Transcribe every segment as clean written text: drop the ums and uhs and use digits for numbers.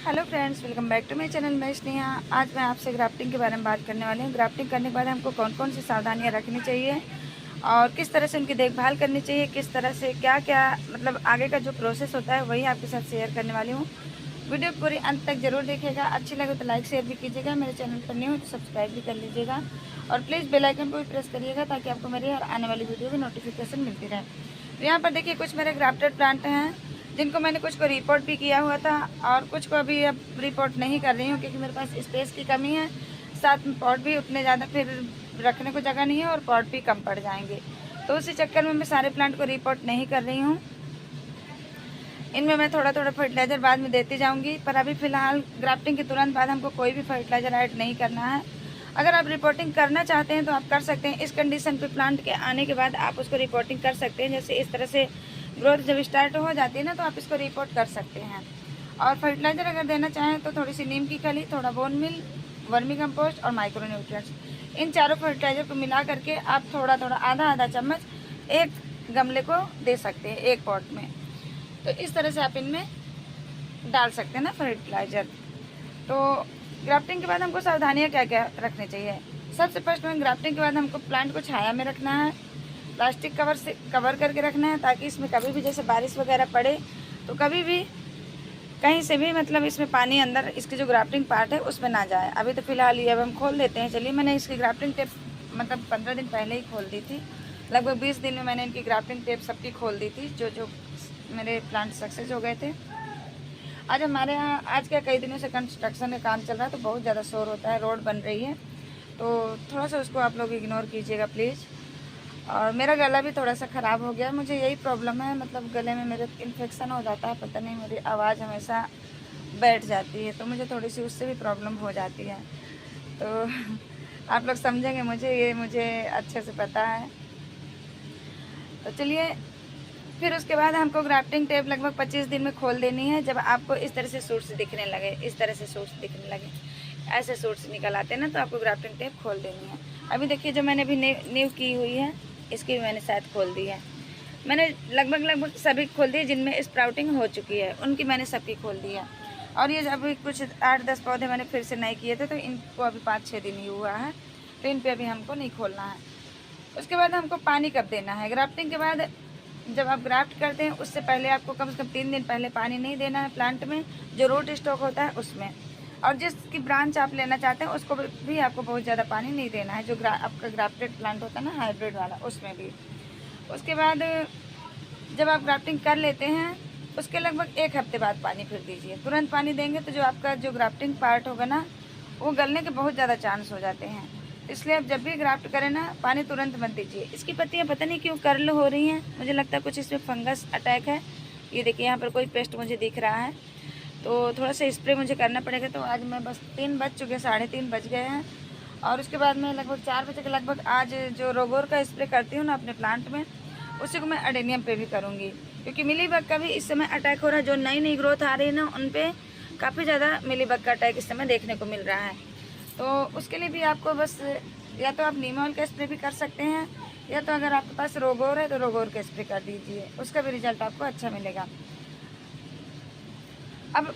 Hello friends, welcome back to my channel. मैं स्नेहा। आज मैं आपसे ग्राफ्टिंग के बारे में बात करने वाली हूँ। ग्राफ्टिंग करने के बाद हमको कौन कौन सी सावधानियाँ रखनी चाहिए और किस तरह से उनकी देखभाल करनी चाहिए, किस तरह से क्या क्या मतलब आगे का जो प्रोसेस होता है वही आपके साथ शेयर करने वाली हूँ। वीडियो पूरी अंत तक जरूर देखिएगा। अच्छी लगे तो लाइक शेयर भी कीजिएगा। मेरे चैनल पर न्यू हो तो सब्सक्राइब भी कर लीजिएगा और प्लीज़ बेल आइकन को भी प्रेस करिएगा ताकि आपको मेरी हर आने वाली वीडियो की नोटिफिकेशन मिलती रहे। तो यहाँ पर देखिए कुछ मेरे ग्राफ्टेड प्लांट हैं जिनको मैंने कुछ को रिपोर्ट भी किया हुआ था और कुछ को अभी अब रिपोर्ट नहीं कर रही हूँ क्योंकि मेरे पास स्पेस की कमी है। साथ में पॉट भी उतने ज़्यादा फिर रखने को जगह नहीं है और पॉट भी कम पड़ जाएंगे, तो उसी चक्कर में मैं सारे प्लांट को रिपोर्ट नहीं कर रही हूँ। इनमें मैं थोड़ा थोड़ा फर्टिलाइज़र बाद में देती जाऊँगी, पर अभी फ़िलहाल ग्राफ्टिंग के तुरंत बाद हमको कोई भी फर्टिलाइज़र ऐड नहीं करना है। अगर आप रिपोर्टिंग करना चाहते हैं तो आप कर सकते हैं। इस कंडीशन पे प्लांट के आने के बाद आप उसको रिपोर्टिंग कर सकते हैं। जैसे इस तरह से ग्रोथ जब स्टार्ट हो जाती है ना, तो आप इसको रिपोर्ट कर सकते हैं। और फर्टिलाइज़र अगर देना चाहें तो थोड़ी सी नीम की खली, थोड़ा बोन मिल, वर्मी कंपोस्ट और माइक्रो न्यूट्रिएंट्स, इन चारों फर्टिलाइज़र को मिला करके आप थोड़ा थोड़ा आधा आधा चम्मच एक गमले को दे सकते हैं, एक पॉट में। तो इस तरह से आप इनमें डाल सकते हैं ना फर्टिलाइज़र। तो ग्राफ्टिंग के बाद हमको सावधानियाँ क्या क्या रखनी चाहिए। सबसे फर्स्ट में ग्राफ्टिंग के बाद हमको प्लांट को छाया में रखना है, प्लास्टिक कवर से कवर करके रखना है ताकि इसमें कभी भी जैसे बारिश वगैरह पड़े तो कभी भी कहीं से भी मतलब इसमें पानी अंदर इसके जो ग्राफ्टिंग पार्ट है उसमें ना जाए। अभी तो फिलहाल ये अब हम खोल देते हैं। चलिए, मैंने इसकी ग्राफ्टिंग टेप मतलब 15 दिन पहले ही खोल दी थी। लगभग 20 दिन में मैंने इनकी ग्राफ्टिंग टेप सबकी खोल दी थी जो जो मेरे प्लांट सक्सेस हो गए थे। आज हमारे यहाँ आज क्या कई दिनों से कंस्ट्रक्शन का काम चल रहा है तो बहुत ज़्यादा शोर होता है, रोड बन रही है, तो थोड़ा सा उसको आप लोग इग्नोर कीजिएगा प्लीज़। और मेरा गला भी थोड़ा सा ख़राब हो गया, मुझे यही प्रॉब्लम है, मतलब गले में मेरे इन्फेक्शन हो जाता है, पता नहीं मेरी आवाज़ हमेशा बैठ जाती है, तो मुझे थोड़ी सी उससे भी प्रॉब्लम हो जाती है। तो आप लोग समझेंगे मुझे, ये मुझे अच्छे से पता है। तो चलिए, फिर उसके बाद हमको ग्राफ्टिंग टेप लगभग 25 दिन में खोल देनी है। जब आपको इस तरह से सूट्स दिखने लगे, इस तरह से सूट्स दिखने लगे, ऐसे सूट्स निकल आते हैं ना, तो आपको ग्राफ्टिंग टेप खोल देनी है। अभी देखिए जो मैंने अभी नींव की हुई है इसकी भी मैंने शायद खोल दी है। मैंने लगभग सभी खोल दी जिनमें स्प्राउटिंग हो चुकी है, उनकी मैंने सबकी खोल दी है। और ये अभी कुछ 8-10 पौधे मैंने फिर से नए किए थे, तो इनको अभी 5-6 दिन ही हुआ है, तो इन पर अभी हमको नहीं खोलना है। उसके बाद हमको पानी कब देना है। ग्राफ्टिंग के बाद जब आप ग्राफ्ट करते हैं उससे पहले आपको कम से कम 3 दिन पहले पानी नहीं देना है प्लांट में, जो रूट स्टॉक होता है उसमें। और जिसकी ब्रांच आप लेना चाहते हैं उसको भी आपको बहुत ज़्यादा पानी नहीं देना है, जो आपका ग्राफ्टेड प्लांट होता है ना, हाइब्रिड वाला, उसमें भी। उसके बाद जब आप ग्राफ्टिंग कर लेते हैं उसके लगभग 1 हफ्ते बाद पानी फिर दीजिए। तुरंत पानी देंगे तो जो आपका जो ग्राफ्टिंग पार्ट होगा ना, वो गलने के बहुत ज़्यादा चांस हो जाते हैं। इसलिए आप जब भी ग्राफ्ट करें ना, पानी तुरंत मत दीजिए। इसकी पत्तियाँ पता नहीं क्यों कर्ल हो रही हैं, मुझे लगता है कुछ इसमें फंगस अटैक है। ये देखिए यहाँ पर कोई पेस्ट मुझे दिख रहा है, तो थोड़ा सा स्प्रे मुझे करना पड़ेगा। तो आज मैं बस 3 बज चुके, 3:30 बज गए हैं, और उसके बाद मैं लगभग 4 बजे के लगभग आज जो रोगोर का स्प्रे करती हूँ ना अपने प्लांट में, उसी को मैं अडेनियम पे भी करूँगी, क्योंकि मिलीबग का भी इस समय अटैक हो रहा है। जो नई नई ग्रोथ आ रही है ना, उन पर काफ़ी ज़्यादा मिलीबग का अटैक इस समय देखने को मिल रहा है। तो उसके लिए भी आपको बस या तो आप नीम ऑयल का स्प्रे भी कर सकते हैं, या तो अगर आपके पास रोगोर है तो रोगोर का स्प्रे कर दीजिए, उसका भी रिजल्ट आपको अच्छा मिलेगा। अब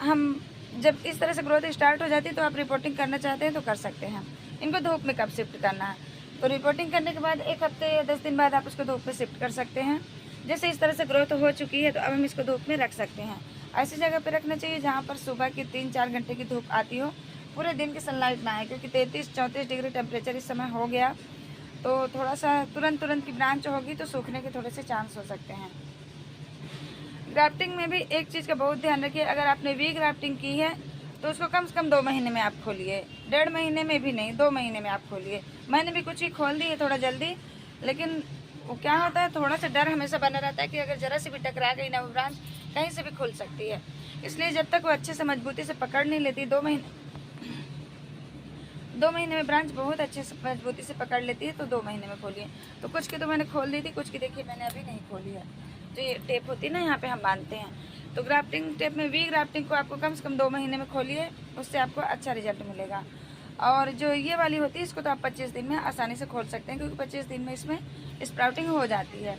हम जब इस तरह से ग्रोथ स्टार्ट हो जाती है तो आप रिपोर्टिंग करना चाहते हैं तो कर सकते हैं। इनको धूप में कब शिफ्ट करना है, तो रिपोर्टिंग करने के बाद 1 हफ्ते या 10 दिन बाद आप उसको धूप में शिफ्ट कर सकते हैं। जैसे इस तरह से ग्रोथ हो चुकी है तो अब हम इसको धूप में रख सकते हैं। ऐसी जगह पर रखना चाहिए जहाँ पर सुबह की 3-4 घंटे की धूप आती हो, पूरे दिन की सनलाइट ना आए, क्योंकि 33-34 डिग्री टेम्परेचर इस समय हो गया, तो थोड़ा सा तुरंत की ब्रांच होगी तो सूखने के थोड़े से चांस हो सकते हैं। ग्राफ्टिंग में भी एक चीज़ का बहुत ध्यान रखिए, अगर आपने वी ग्राफ्टिंग की है तो उसको कम से कम 2 महीने में आप खोलिए, 1.5 महीने में भी नहीं, 2 महीने में आप खोलिए। मैंने भी कुछ ही खोल दी है थोड़ा जल्दी, लेकिन वो क्या होता है, थोड़ा सा डर हमेशा बना रहता है कि अगर ज़रा सी भी टकरा गई ना वो ब्रांच कहीं से भी खुल सकती है। इसलिए जब तक वो अच्छे से मजबूती से पकड़ नहीं लेती, 2 महीने में ब्रांच बहुत अच्छे से मजबूती से पकड़ लेती है, तो 2 महीने में खोलिए। तो कुछ की तो मैंने खोल दी थी, कुछ की देखिए मैंने अभी नहीं खोली है। जो ये टेप होती है ना, यहाँ पे हम बांधते हैं, तो ग्राफ्टिंग टेप में वी ग्राफ्टिंग को आपको कम से कम 2 महीने में खोलिए, उससे आपको अच्छा रिजल्ट मिलेगा। और जो ये वाली होती है इसको तो आप 25 दिन में आसानी से खोल सकते हैं, क्योंकि 25 दिन में इसमें स्प्राउटिंग हो जाती है।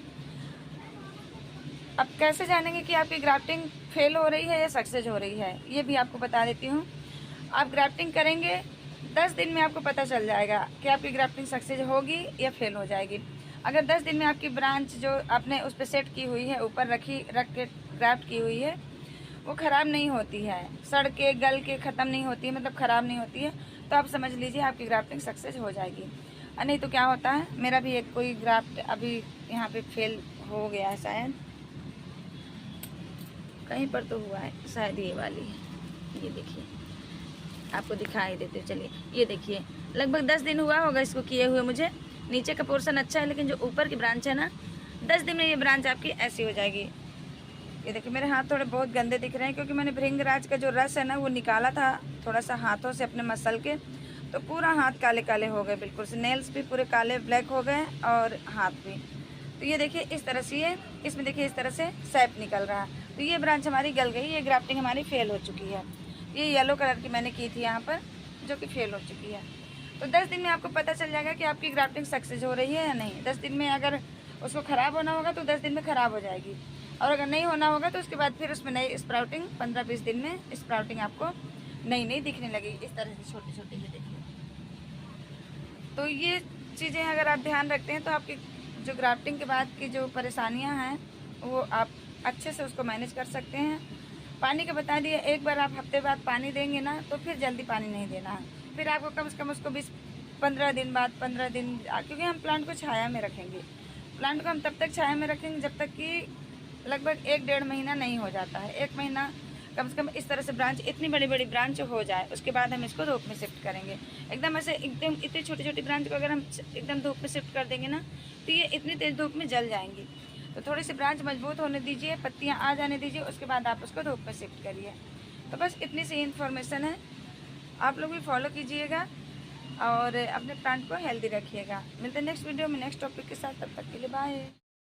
अब कैसे जानेंगे कि आपकी ग्राफ्टिंग फेल हो रही है या सक्सेस हो रही है, ये भी आपको बता देती हूँ। आप ग्राफ्टिंग करेंगे 10 दिन में आपको पता चल जाएगा कि आपकी ग्राफ्टिंग सक्सेस होगी या फेल हो जाएगी। अगर 10 दिन में आपकी ब्रांच जो आपने उस पर सेट की हुई है, ऊपर रख के ग्राफ्ट की हुई है, वो ख़राब नहीं होती है, सड़ के गल के ख़त्म नहीं होती है, मतलब ख़राब नहीं होती है, तो आप समझ लीजिए आपकी ग्राफ्टिंग सक्सेस हो जाएगी। और नहीं तो क्या होता है, मेरा भी एक कोई ग्राफ्ट अभी यहाँ पे फेल हो गया है, शायद कहीं पर तो हुआ है, शायद ये वाली है, ये देखिए आपको दिखाई देते, चलिए ये देखिए लगभग 10 दिन हुआ होगा इसको किए हुए मुझे। नीचे का पोर्शन अच्छा है, लेकिन जो ऊपर की ब्रांच है ना, 10 दिन में ये ब्रांच आपकी ऐसी हो जाएगी। ये देखिए मेरे हाथ थोड़े बहुत गंदे दिख रहे हैं, क्योंकि मैंने भृंगराज का जो रस है ना वो निकाला था थोड़ा सा हाथों से अपने मसल के, तो पूरा हाथ काले काले हो गए बिल्कुल से, नेल्स भी पूरे काले ब्लैक हो गए और हाथ भी। तो ये देखिए इस तरह से, ये इसमें देखिए इस तरह से सैप निकल रहा है। तो ये ब्रांच हमारी गल गई, ये ग्राफ्टिंग हमारी फेल हो चुकी है। ये येलो कलर की मैंने की थी यहाँ पर, जो कि फेल हो चुकी है। तो 10 दिन में आपको पता चल जाएगा कि आपकी ग्राफ्टिंग सक्सेस हो रही है या नहीं। 10 दिन में अगर उसको ख़राब होना होगा तो 10 दिन में ख़राब हो जाएगी, और अगर नहीं होना होगा तो उसके बाद फिर उसमें नई स्प्राउटिंग 15-20 दिन में स्प्राउटिंग आपको नई नई दिखने लगी, इस तरह से छोटी छोटी। ये देखिए, तो ये चीज़ें अगर आप ध्यान रखते हैं तो आपकी जो ग्राफ्टिंग के बाद की जो परेशानियां हैं वो आप अच्छे से उसको मैनेज कर सकते हैं। पानी का बता दिए, एक बार आप हफ्ते बाद पानी देंगे ना तो फिर जल्दी पानी नहीं देना है, फिर आपको कम से कम उसको 15 दिन बाद, 15 दिन, क्योंकि हम प्लांट को छाया में रखेंगे। प्लांट को हम तब तक छाया में रखेंगे जब तक कि लगभग 1-1.5 महीना नहीं हो जाता है, 1 महीना कम से कम इस तरह से ब्रांच, इतनी बड़ी बड़ी ब्रांच हो जाए, उसके बाद हम इसको धूप में शिफ्ट करेंगे। एकदम ऐसे एकदम इतनी छोटी छोटी ब्रांच को अगर हम एकदम धूप में शिफ्ट कर देंगे ना तो ये इतनी तेज़ धूप में जल जाएंगी। तो थोड़ी सी ब्रांच मजबूत होने दीजिए, पत्तियाँ आ जाने दीजिए, उसके बाद आप उसको धूप में शिफ्ट करिए। तो बस इतनी सी इन्फॉर्मेशन है, आप लोग भी फॉलो कीजिएगा और अपने प्लांट को हेल्दी रखिएगा। मिलते हैं नेक्स्ट वीडियो में नेक्स्ट टॉपिक के साथ, तब तक के लिए बाय।